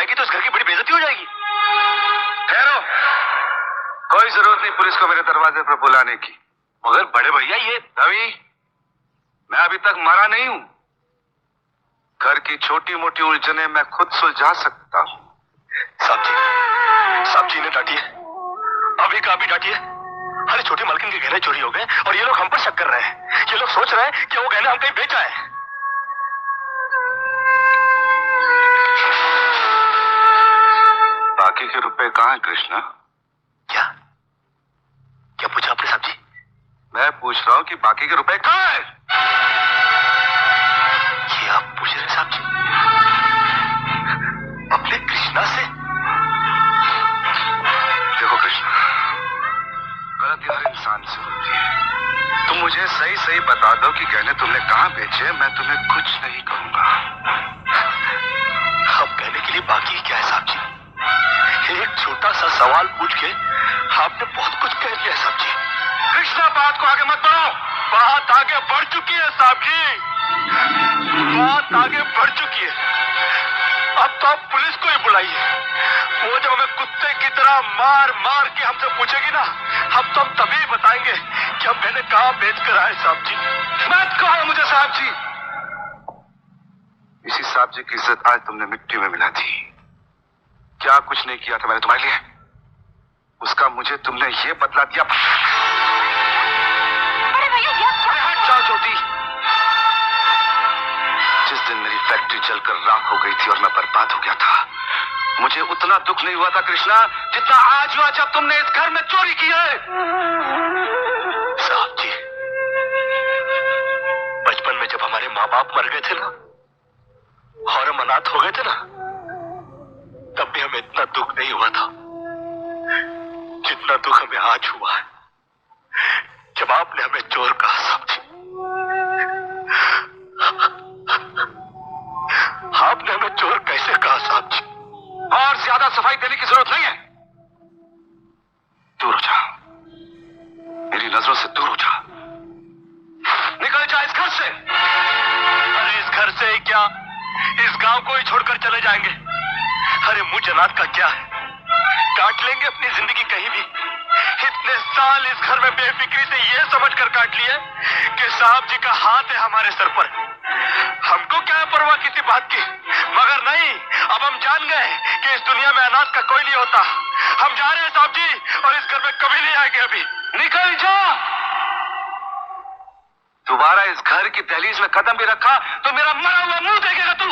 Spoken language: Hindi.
जाएगी तो इस घर की बड़ी बेइज्जती हो जाएगी। ठहरो, कोई जरूरत नहीं पुलिस को मेरे दरवाजे पर बुलाने की। मगर बड़े भैया ये रवि, मैं अभी तक मरा नहीं हूं। घर की छोटी मोटी उलझने मैं खुद सुलझा सकता हूं। साहब जी ने डांटी है, अभी का भी डांटी है। अरे छोटी मालकिन के गहने चोरी हो गए और ये लोग हम पर शक कर रहे हैं। ये लोग सोच रहे हैं कि वो गहने हम कहीं बेच आए। बाकी के रुपए कहाँ है कृष्णा? क्या क्या पूछा आपने साहब जी? मैं पूछ रहा हूँ कि बाकी के रुपए कहाँ है? ये आप पूछ रहे साहब जी अपने कृष्णा से? देखो कृष्णा, गलती हर इंसान से होती है। तुम मुझे सही सही बता दो कि गहने तुमने कहाँ बेचे, मैं तुम्हें कुछ नहीं कहूंगा। अब कहने के लिए बाकी क्या है साहब जी? एक छोटा सा सवाल पूछ के आपने बहुत कुछ कह दिया साहब जी। कृष्णा, बात को आगे मत बढ़ाओ। बात आगे बढ़ चुकी है साहब जी, बात आगे बढ़ चुकी है। अब तो आप पुलिस को ही बुलाइए। वो जब हमें कुत्ते की तरह मार मार के हमसे पूछेगी ना, हम तो तभी बताएंगे कि हम मैंने कहाँ बेच कर आए साहब जी। मत कहो मुझे साहब जी। इसी साहब जी की इज्जत आज तुमने मिट्टी में मिला दी। क्या कुछ नहीं किया था मैंने तुम्हारे लिए, उसका मुझे तुमने ये बदला दिया। अरे भैया क्या? हट जाओ ज्योति। जिस दिन मेरी फैक्ट्री जलकर राख हो गई थी और मैं बर्बाद हो गया था, मुझे उतना दुख नहीं हुआ था कृष्णा जितना आज हुआ जब तुमने इस घर में चोरी की है। साहब जी, बचपन में जब हमारे माँ बाप मर गए थे ना और हम अनाथ हो गए थे ना, तब भी हमें इतना दुख नहीं हुआ था जितना दुख हमें आज हुआ है जब आपने हमें चोर कहा साहब जी। आपने हमें चोर कैसे कहा साहब जी? और ज्यादा सफाई देने की जरूरत नहीं है। दूर हो जा, मेरी नजरों से दूर हो जा। निकल जा इस घर से। अरे इस घर से ही क्या, इस गांव को ही छोड़कर चले जाएंगे। अरे मुझ अनाथ का क्या है, काट लेंगे अपनी जिंदगी कहीं भी। इतने साल इस घर में बेफिक्री से ये समझकर काट लिए कि साहब जी का हाथ है हमारे सर पर। हमको क्या है परवाह किसी बात की, मगर नहीं, अब हम जान गए कि इस दुनिया में अनाथ का कोई नहीं होता। हम जा रहे हैं साहब जी और इस घर में कभी नहीं आएंगे। अभी निकल जा। दोबारा इस घर की दहलीज में कदम भी रखा तो मेरा मरा हुआ मुंह देखेगा तू।